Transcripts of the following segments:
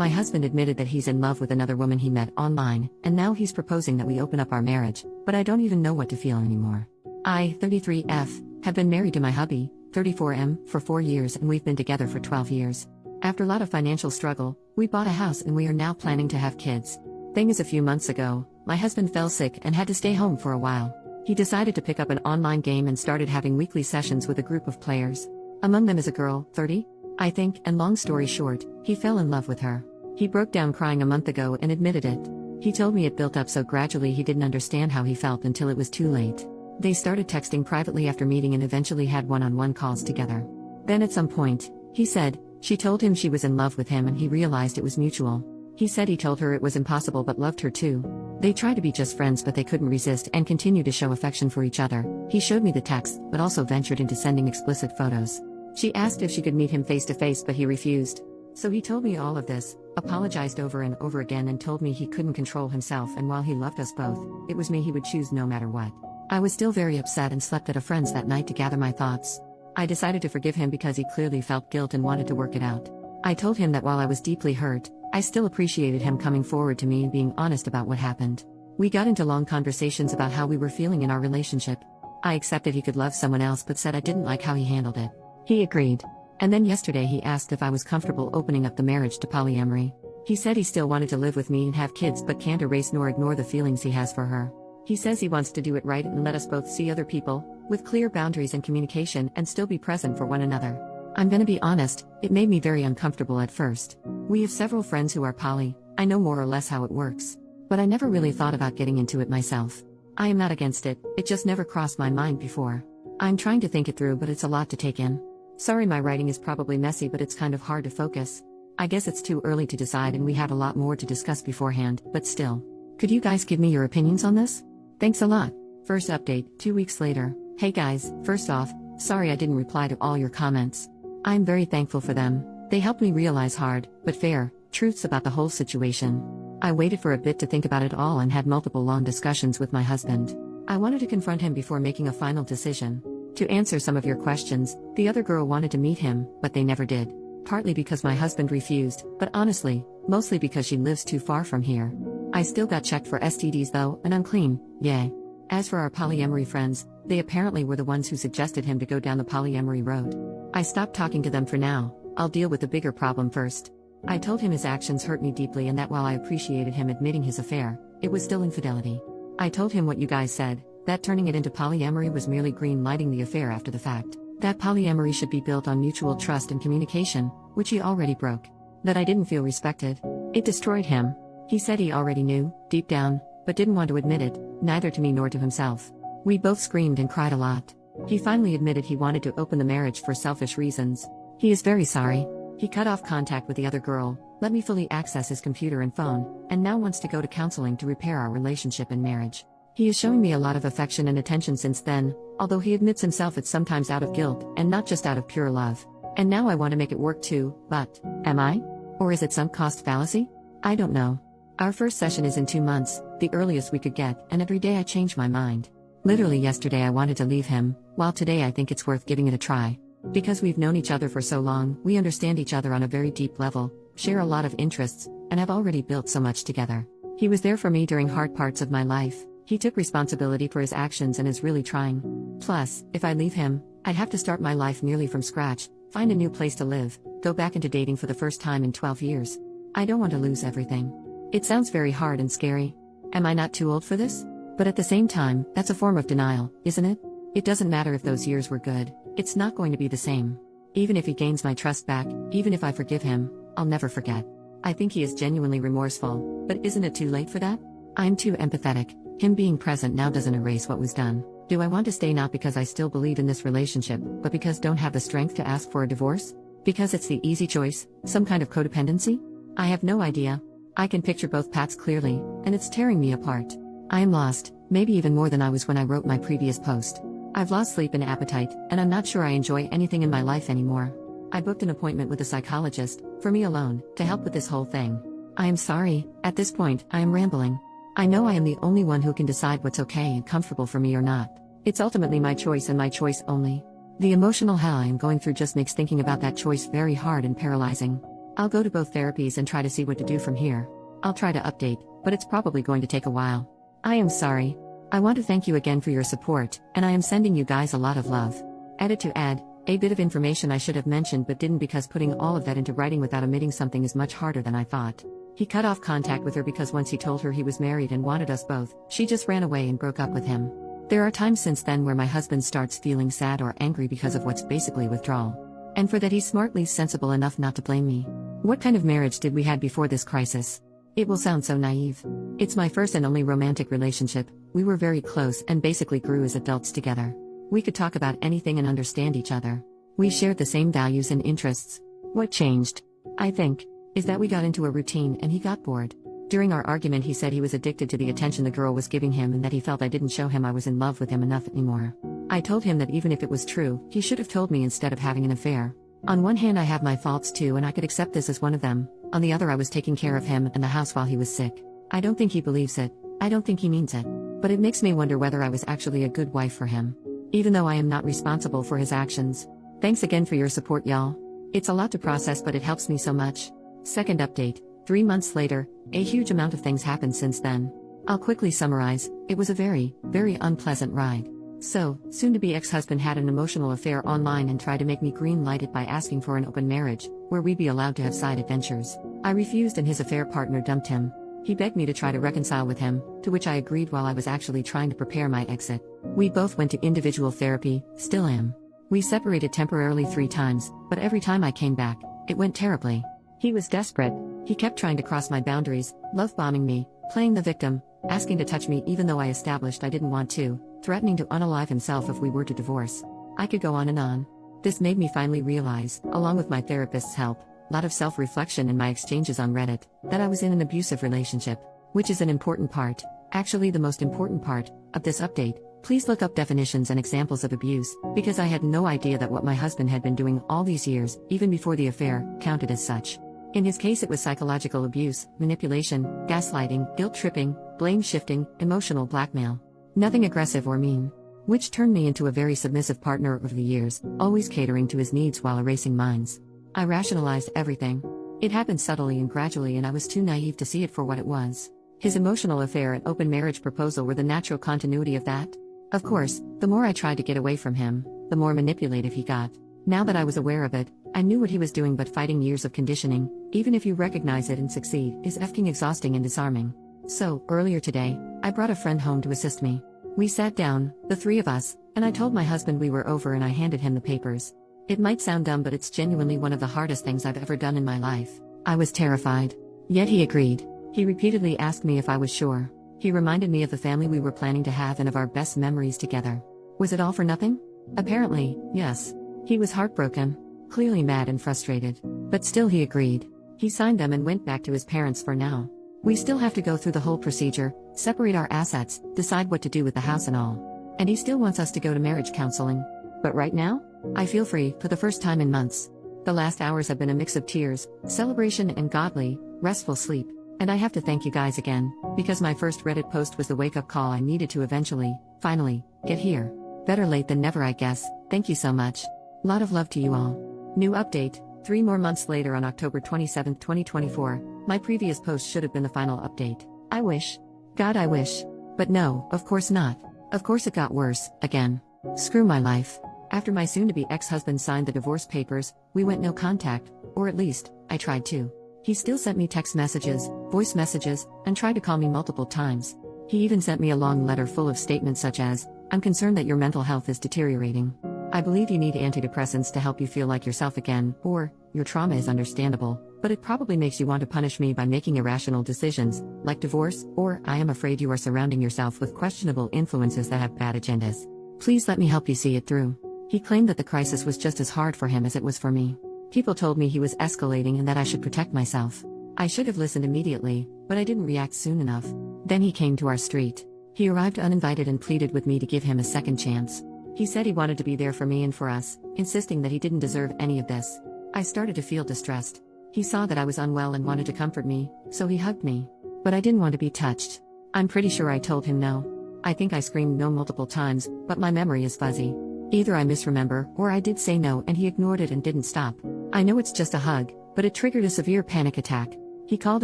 My husband admitted that he's in love with another woman he met online, and now he's proposing that we open up our marriage, but I don't even know what to feel anymore. I, 33F, have been married to my hubby, 34M, for 4 years, and we've been together for 12 years. After a lot of financial struggle, we bought a house and we are now planning to have kids. Thing is, a few months ago, my husband fell sick and had to stay home for a while. He decided to pick up an online game and started having weekly sessions with a group of players. Among them is a girl, 30, I think, and long story short, he fell in love with her. He broke down crying a month ago and admitted it. He told me it built up so gradually he didn't understand how he felt until it was too late. They started texting privately after meeting and eventually had one-on-one calls together. Then at some point, he said, she told him she was in love with him and he realized it was mutual. He said he told her it was impossible but loved her too. They tried to be just friends but they couldn't resist and continued to show affection for each other. He showed me the text but also ventured into sending explicit photos. She asked if she could meet him face to face but he refused. So he told me all of this, apologized over and over again and told me he couldn't control himself, and while he loved us both, it was me he would choose no matter what. I was still very upset and slept at a friend's that night to gather my thoughts. I decided to forgive him because he clearly felt guilt and wanted to work it out. I told him that while I was deeply hurt, I still appreciated him coming forward to me and being honest about what happened. We got into long conversations about how we were feeling in our relationship. I accepted he could love someone else but said I didn't like how he handled it. He agreed. And then yesterday he asked if I was comfortable opening up the marriage to polyamory. He said he still wanted to live with me and have kids but can't erase nor ignore the feelings he has for her. He says he wants to do it right and let us both see other people, with clear boundaries and communication, and still be present for one another. I'm gonna be honest, it made me very uncomfortable at first. We have several friends who are poly, I know more or less how it works. But I never really thought about getting into it myself. I am not against it, it just never crossed my mind before. I'm trying to think it through but it's a lot to take in. Sorry my writing is probably messy but it's kind of hard to focus. I guess it's too early to decide and we have a lot more to discuss beforehand, but still. Could you guys give me your opinions on this? Thanks a lot. First update, 2 weeks later. Hey guys, first off, sorry I didn't reply to all your comments. I'm very thankful for them. They helped me realize hard, but fair, truths about the whole situation. I waited for a bit to think about it all and had multiple long discussions with my husband. I wanted to confront him before making a final decision. To answer some of your questions, the other girl wanted to meet him, but they never did. Partly because my husband refused, but honestly, mostly because she lives too far from here. I still got checked for STDs though, and I'm clean, yay. As for our polyamory friends, they apparently were the ones who suggested him to go down the polyamory road. I stopped talking to them for now, I'll deal with the bigger problem first. I told him his actions hurt me deeply and that while I appreciated him admitting his affair, it was still infidelity. I told him what you guys said, that turning it into polyamory was merely green-lighting the affair after the fact. That polyamory should be built on mutual trust and communication, which he already broke. That I didn't feel respected. It destroyed him. He said he already knew, deep down, but didn't want to admit it, neither to me nor to himself. We both screamed and cried a lot. He finally admitted he wanted to open the marriage for selfish reasons. He is very sorry. He cut off contact with the other girl, let me fully access his computer and phone, and now wants to go to counseling to repair our relationship and marriage. He is showing me a lot of affection and attention since then, although he admits himself it's sometimes out of guilt, and not just out of pure love. And now I want to make it work too, but, am I? Or is it sunk cost fallacy? I don't know. Our first session is in 2 months, the earliest we could get, and every day I change my mind. Literally yesterday I wanted to leave him, while today I think it's worth giving it a try. Because we've known each other for so long, we understand each other on a very deep level, share a lot of interests, and have already built so much together. He was there for me during hard parts of my life. He took responsibility for his actions and is really trying. Plus, if I leave him, I'd have to start my life nearly from scratch, find a new place to live, go back into dating for the first time in 12 years. I don't want to lose everything. It sounds very hard and scary. Am I not too old for this? But at the same time, that's a form of denial, isn't it? It doesn't matter if those years were good, it's not going to be the same. Even if he gains my trust back, even if I forgive him, I'll never forget. I think he is genuinely remorseful, but isn't it too late for that? I'm too empathetic. Him being present now doesn't erase what was done. Do I want to stay not because I still believe in this relationship, but because don't have the strength to ask for a divorce? Because it's the easy choice, some kind of codependency? I have no idea. I can picture both paths clearly, and it's tearing me apart. I am lost, maybe even more than I was when I wrote my previous post. I've lost sleep and appetite, and I'm not sure I enjoy anything in my life anymore. I booked an appointment with a psychologist, for me alone, to help with this whole thing. I am sorry, at this point, I am rambling. I know I am the only one who can decide what's okay and comfortable for me or not. It's ultimately my choice and my choice only. The emotional hell I am going through just makes thinking about that choice very hard and paralyzing. I'll go to both therapies and try to see what to do from here. I'll try to update, but it's probably going to take a while. I am sorry. I want to thank you again for your support, and I am sending you guys a lot of love. Edit to add, a bit of information I should have mentioned but didn't because putting all of that into writing without omitting something is much harder than I thought. He cut off contact with her because once he told her he was married and wanted us both, she just ran away and broke up with him. There are times since then where my husband starts feeling sad or angry because of what's basically withdrawal. And for that he's smartly sensible enough not to blame me. What kind of marriage did we had before this crisis? It will sound so naive. It's my first and only romantic relationship. We were very close and basically grew as adults together. We could talk about anything and understand each other. We shared the same values and interests. What changed, I think, is that we got into a routine and he got bored. During our argument he said he was addicted to the attention the girl was giving him and that he felt I didn't show him I was in love with him enough anymore. I told him that even if it was true, he should have told me instead of having an affair. On one hand I have my faults too and I could accept this as one of them, on the other I was taking care of him and the house while he was sick. I don't think he believes it, I don't think he means it. But it makes me wonder whether I was actually a good wife for him. Even though I am not responsible for his actions. Thanks again for your support y'all. It's a lot to process but it helps me so much. Second update, 3 months later, a huge amount of things happened since then. I'll quickly summarize, it was a very, very unpleasant ride. So, soon-to-be ex-husband had an emotional affair online and tried to make me green-light it by asking for an open marriage, where we'd be allowed to have side adventures. I refused and his affair partner dumped him. He begged me to try to reconcile with him, to which I agreed while I was actually trying to prepare my exit. We both went to individual therapy, still am. We separated temporarily 3 times, but every time I came back, it went terribly. He was desperate. He kept trying to cross my boundaries, love-bombing me, playing the victim, asking to touch me even though I established I didn't want to, threatening to unalive himself if we were to divorce. I could go on and on. This made me finally realize, along with my therapist's help, a lot of self-reflection in my exchanges on Reddit, that I was in an abusive relationship, which is an important part, actually the most important part, of this update. Please look up definitions and examples of abuse, because I had no idea that what my husband had been doing all these years, even before the affair, counted as such. In his case it was psychological abuse, manipulation, gaslighting, guilt-tripping, blame-shifting, emotional blackmail. Nothing aggressive or mean. Which turned me into a very submissive partner over the years, always catering to his needs while erasing mine. I rationalized everything. It happened subtly and gradually and I was too naive to see it for what it was. His emotional affair and open marriage proposal were the natural continuity of that. Of course, the more I tried to get away from him, the more manipulative he got. Now that I was aware of it, I knew what he was doing, but fighting years of conditioning, even if you recognize it and succeed, is effing exhausting and disarming. So, earlier today, I brought a friend home to assist me. We sat down, the 3 of us, and I told my husband we were over and I handed him the papers. It might sound dumb but it's genuinely one of the hardest things I've ever done in my life. I was terrified. Yet he agreed. He repeatedly asked me if I was sure. He reminded me of the family we were planning to have and of our best memories together. Was it all for nothing? Apparently, yes. He was heartbroken, clearly mad and frustrated. But still he agreed. He signed them and went back to his parents for now. We still have to go through the whole procedure, separate our assets, decide what to do with the house and all. And he still wants us to go to marriage counseling. But right now, I feel free, for the first time in months. The last hours have been a mix of tears, celebration and godly, restful sleep. And I have to thank you guys again, because my first Reddit post was the wake-up call I needed to eventually, finally, get here. Better late than never I guess. Thank you so much. Lot of love to you all. New update, 3 more months later on October 27, 2024, my previous post should have been the final update. I wish. God I wish. But no, of course not. Of course it got worse, again. Screw my life. After my soon-to-be ex-husband signed the divorce papers, we went no contact, or at least, I tried to. He still sent me text messages, voice messages, and tried to call me multiple times. He even sent me a long letter full of statements such as, "I'm concerned that your mental health is deteriorating. I believe you need antidepressants to help you feel like yourself again," or, "Your trauma is understandable, but it probably makes you want to punish me by making irrational decisions, like divorce," or, "I am afraid you are surrounding yourself with questionable influences that have bad agendas. Please let me help you see it through." He claimed that the crisis was just as hard for him as it was for me. People told me he was escalating and that I should protect myself. I should have listened immediately, but I didn't react soon enough. Then he came to our street. He arrived uninvited and pleaded with me to give him a second chance. He said he wanted to be there for me and for us, insisting that he didn't deserve any of this. I started to feel distressed. He saw that I was unwell and wanted to comfort me, so he hugged me. But I didn't want to be touched. I'm pretty sure I told him no. I think I screamed no multiple times, but my memory is fuzzy. Either I misremember, or I did say no and he ignored it and didn't stop. I know it's just a hug, but it triggered a severe panic attack. He called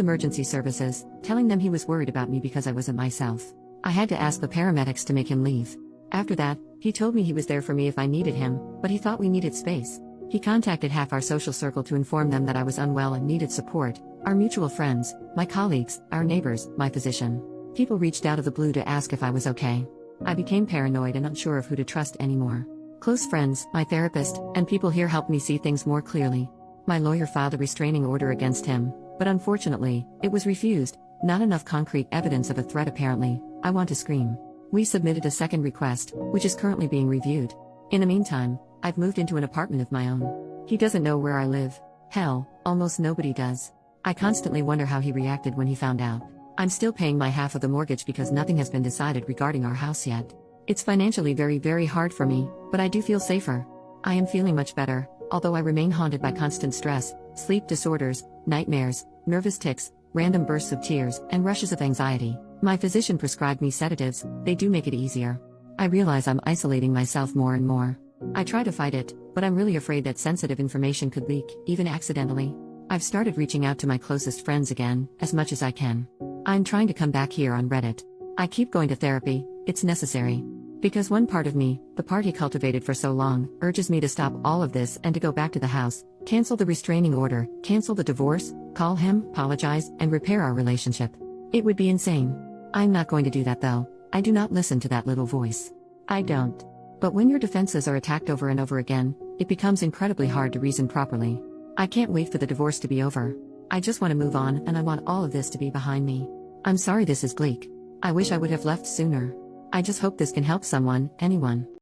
emergency services, telling them he was worried about me because I wasn't myself. I had to ask the paramedics to make him leave. After that, he told me he was there for me if I needed him, but he thought we needed space. He contacted half our social circle to inform them that I was unwell and needed support: our mutual friends, my colleagues, our neighbors, my physician. People reached out of the blue to ask if I was okay. I became paranoid and unsure of who to trust anymore. Close friends, my therapist, and people here helped me see things more clearly. My lawyer filed a restraining order against him, but unfortunately, it was refused. Not enough concrete evidence of a threat apparently. I want to scream. We submitted a second request, which is currently being reviewed. In the meantime, I've moved into an apartment of my own. He doesn't know where I live. Hell, almost nobody does. I constantly wonder how he reacted when he found out. I'm still paying my half of the mortgage because nothing has been decided regarding our house yet. It's financially very hard for me, but I do feel safer. I am feeling much better, although I remain haunted by constant stress, sleep disorders, nightmares, nervous tics, random bursts of tears, and rushes of anxiety. My physician prescribed me sedatives. They do make it easier. I realize I'm isolating myself more and more. I try to fight it, but I'm really afraid that sensitive information could leak, even accidentally. I've started reaching out to my closest friends again, as much as I can. I'm trying to come back here on Reddit. I keep going to therapy, it's necessary. Because one part of me, the part he cultivated for so long, urges me to stop all of this and to go back to the house, cancel the restraining order, cancel the divorce, call him, apologize, and repair our relationship. It would be insane. I'm not going to do that though. I do not listen to that little voice. I don't. But when your defenses are attacked over and over again, it becomes incredibly hard to reason properly. I can't wait for the divorce to be over. I just want to move on and I want all of this to be behind me. I'm sorry this is bleak. I wish I would have left sooner. I just hope this can help someone, anyone.